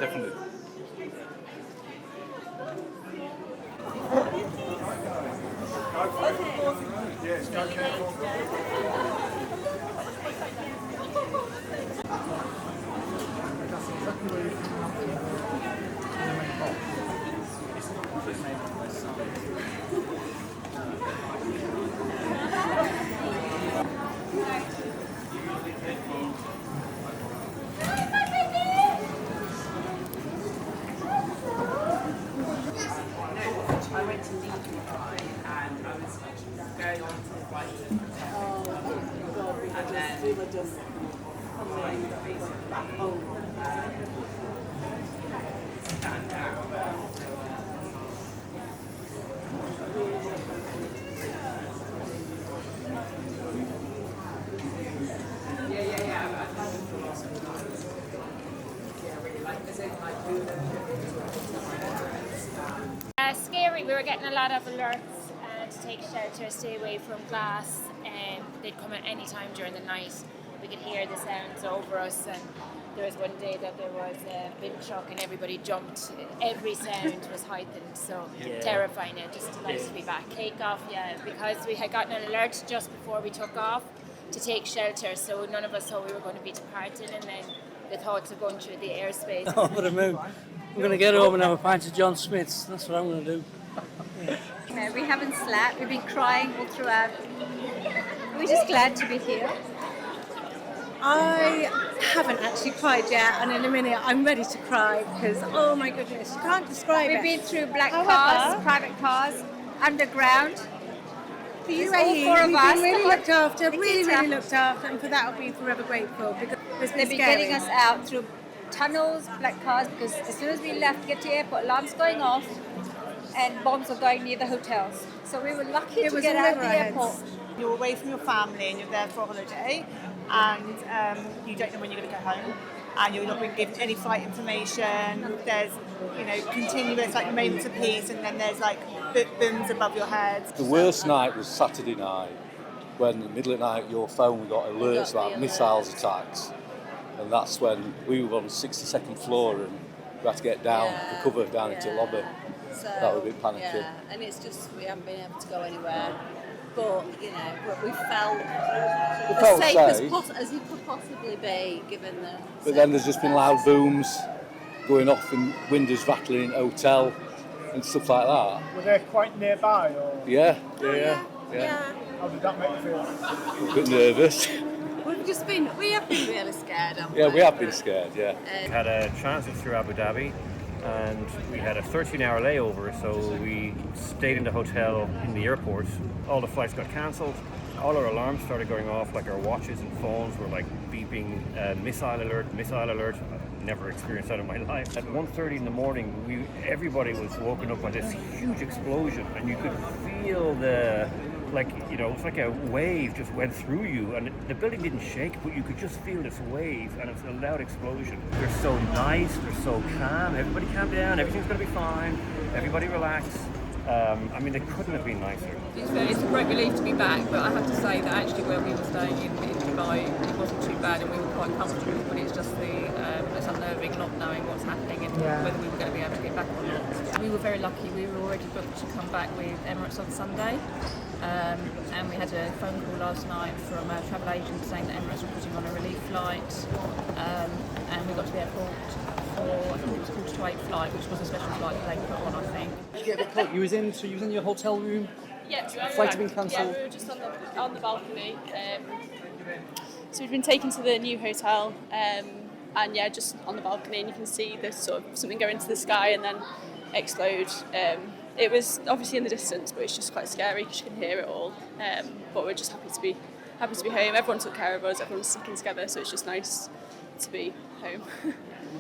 definitely. Yes, go careful. I went to Leeds and I was going on to the flight to the hotel. And then we were just back home. Stand down. Yeah. I've had them for lots of times. Yeah, really like this. Scary. We were getting a lot of alerts to take shelter, stay away from glass, and they'd come at any time during the night. We could hear the sounds over us, and there was one day that there was a bin truck and everybody jumped. Every sound was heightened, so terrifying. Just nice to be back. Take off, because we had gotten an alert just before we took off to take shelter, so none of us thought we were going to be departing, and then the thoughts of going through the airspace. Oh, what a move. I'm going to get home and have a pint of John Smith's. That's what I'm going to do. No, we haven't slept. We've been crying all throughout. We're just glad to be here. I haven't actually cried yet, and in a minute I'm ready to cry because, oh my goodness, you can't describe We've it. been through black cars, private cars, underground. The It's UAE, all four of we've us. been really looked after, really Qatar. looked after, and for that I'll be forever grateful because it's been They've been scary. getting us out through tunnels, black cars, because as soon as we left to get to the airport, alarms going off and bombs were going near the hotels. So we were lucky It to was get all out of over the our heads. airport. You're away from your family and you're there for a holiday, and you don't know when you're going to go home, and you're not being given any flight information. There's, continuous moments of peace, and then there's booms above your head. The worst night was Saturday night, when in the middle of the night your phone got alerts about missiles attacks, and that's when we were on the 62nd floor and we had to get down for cover down into the lobby. So, that was a bit panicky. Yeah, and it's just we haven't been able to go anywhere. But we felt felt safe safe. as you could possibly be, given the. But then there's just been loud booms going off and windows rattling in hotel and stuff like that. Were they quite nearby, or Yeah. how did that make you feel? A bit nervous. We have been really scared, haven't we? Yeah, we have been scared, yeah. We had a transit through Abu Dhabi, and we had a 13-hour layover, so we stayed in the hotel in the airport. All the flights got cancelled. All our alarms started going off, like our watches and phones were beeping, missile alert. I've never experienced that in my life. At 1:30 in the morning, everybody was woken up by this huge explosion, and you could feel it's like a wave just went through you, and the building didn't shake, but you could just feel this wave, and it's a loud explosion. They're so nice, they're so calm, everybody calm down, everything's going to be fine, everybody relax. They couldn't have been nicer. It's a great relief to be back, but I have to say that actually where we were staying in Dubai, it wasn't too bad and we were quite comfortable, but it's just it's unnerving not knowing what's happening and whether we were going to be able to get back or not. We were very lucky. We were already booked to come back with Emirates on Sunday, and we had a phone call last night from a travel agent saying that Emirates were putting on a relief flight, and we got to the airport for, I think it was called to 8 flight, which was a special flight that they put on, I think. Did you get a bit cold? You was in your hotel room? Yeah, Flight had been cancelled? Yeah, we were just on the balcony. So we'd been taken to the new hotel, and just on the balcony, and you can see the sort of something go into the sky and then explode. It was obviously in the distance, but it's just quite scary because you can hear it all. But we're just happy to be home. Everyone took care of us. Everyone's sticking together, so it's just nice to be home.